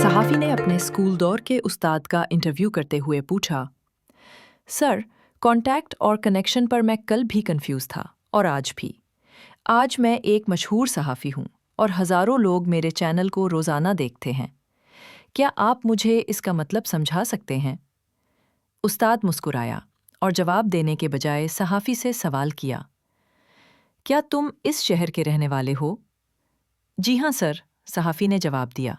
सहाफ़ी ने अपने स्कूल दौर के उस्ताद का इंटरव्यू करते हुए पूछा, सर, कॉन्टैक्ट और कनेक्शन पर मैं कल भी कंफ्यूज था और आज भी। आज मैं एक मशहूर सहाफ़ी हूँ और हज़ारों लोग मेरे चैनल को रोज़ाना देखते हैं। क्या आप मुझे इसका मतलब समझा सकते हैं? उस्ताद मुस्कुराया और जवाब देने के बजाय सहाफ़ी से सवाल किया, क्या तुम इस शहर के रहने वाले हो? जी हाँ सर, सहाफ़ी ने जवाब दिया।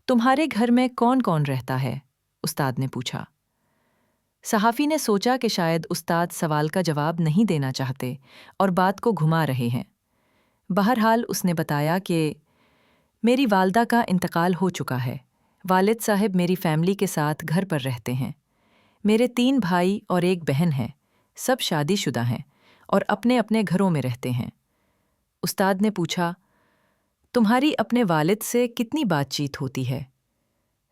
तुम्हारे घर में कौन कौन रहता है? उस्ताद ने पूछा। सहाफ़ी ने सोचा कि शायद उस्ताद सवाल का जवाब नहीं देना चाहते और बात को घुमा रहे हैं। बहरहाल उसने बताया कि मेरी वालदा का इंतकाल हो चुका है। वालिद साहब मेरी फैमिली के साथ घर पर रहते हैं। मेरे 3 भाई और एक बहन है। सब शादीशुदा हैं और अपने अपने घरों में रहते हैं। उस्ताद ने पूछा, तुम्हारी अपने वालिद से कितनी बातचीत होती है?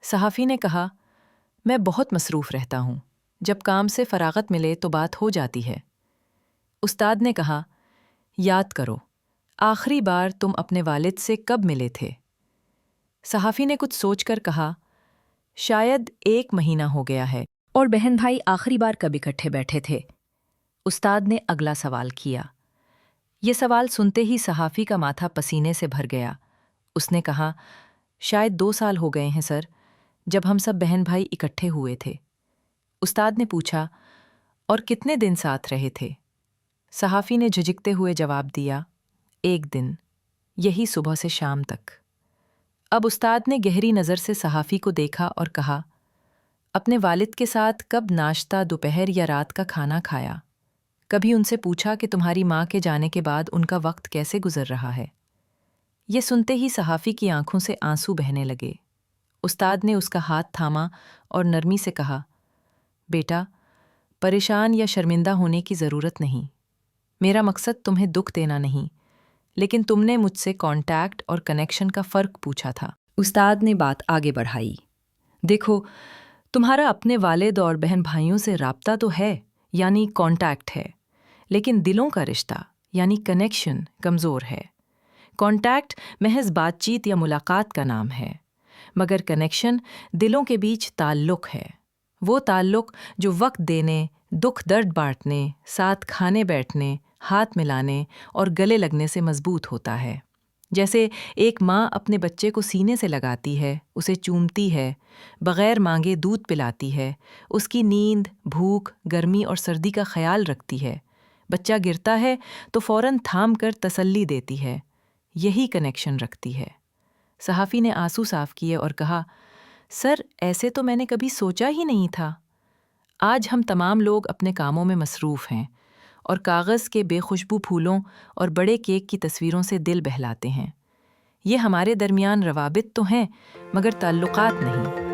सहाफ़ी ने कहा, मैं बहुत मसरूफ़ रहता हूँ। जब काम से फ़राग़त मिले तो बात हो जाती है। उस्ताद ने कहा, याद करो, आखिरी बार तुम अपने वालिद से कब मिले थे? सहाफ़ी ने कुछ सोचकर कहा, शायद 1 महीना हो गया है। और बहन भाई आखिरी बार कब इकट्ठे बैठे थे? उस्ताद ने अगला सवाल किया। ये सवाल सुनते ही सहाफ़ी का माथा पसीने से भर गया। उसने कहा, शायद 2 साल हो गए हैं सर, जब हम सब बहन भाई इकट्ठे हुए थे। उस्ताद ने पूछा, और कितने दिन साथ रहे थे? सहाफ़ी ने झिझकते हुए जवाब दिया, 1 दिन, यही सुबह से शाम तक। अब उस्ताद ने गहरी नज़र से सहाफ़ी को देखा और कहा, अपने वालिद के साथ कब नाश्ता, दोपहर या रात का खाना खाया? कभी उनसे पूछा कि तुम्हारी माँ के जाने के बाद उनका वक्त कैसे गुजर रहा है? ये सुनते ही सहाफ़ी की आंखों से आंसू बहने लगे। उस्ताद ने उसका हाथ थामा और नरमी से कहा, बेटा, परेशान या शर्मिंदा होने की ज़रूरत नहीं। मेरा मकसद तुम्हें दुख देना नहीं, लेकिन तुमने मुझसे कॉन्टैक्ट और कनेक्शन का फ़र्क पूछा था। उस्ताद ने बात आगे बढ़ाई। देखो, तुम्हारा अपने वालिद और बहन भाइयों से राब्ता तो है, यानी कॉन्टैक्ट है, लेकिन दिलों का रिश्ता यानी कनेक्शन कमज़ोर है। कॉन्टैक्ट महज बातचीत या मुलाकात का नाम है, मगर कनेक्शन दिलों के बीच ताल्लुक़ है। वो ताल्लुक़ जो वक्त देने, दुख दर्द बांटने, साथ खाने बैठने, हाथ मिलाने और गले लगने से मजबूत होता है। जैसे एक माँ अपने बच्चे को सीने से लगाती है, उसे चूमती है, बग़ैर मांगे दूध पिलाती है, उसकी नींद, भूख, गर्मी और सर्दी का ख्याल रखती है। बच्चा गिरता है तो फ़ौरन थाम कर तसल्ली देती है। यही कनेक्शन रखती है। सहाफ़ी ने आंसू साफ किए और कहा, सर, ऐसे तो मैंने कभी सोचा ही नहीं था। आज हम तमाम लोग अपने कामों में मसरूफ़ हैं और कागज़ के बेखुशबू फूलों और बड़े केक की तस्वीरों से दिल बहलाते हैं। ये हमारे दरमियान रवाबित तो हैं, मगर ताल्लुकात नहीं।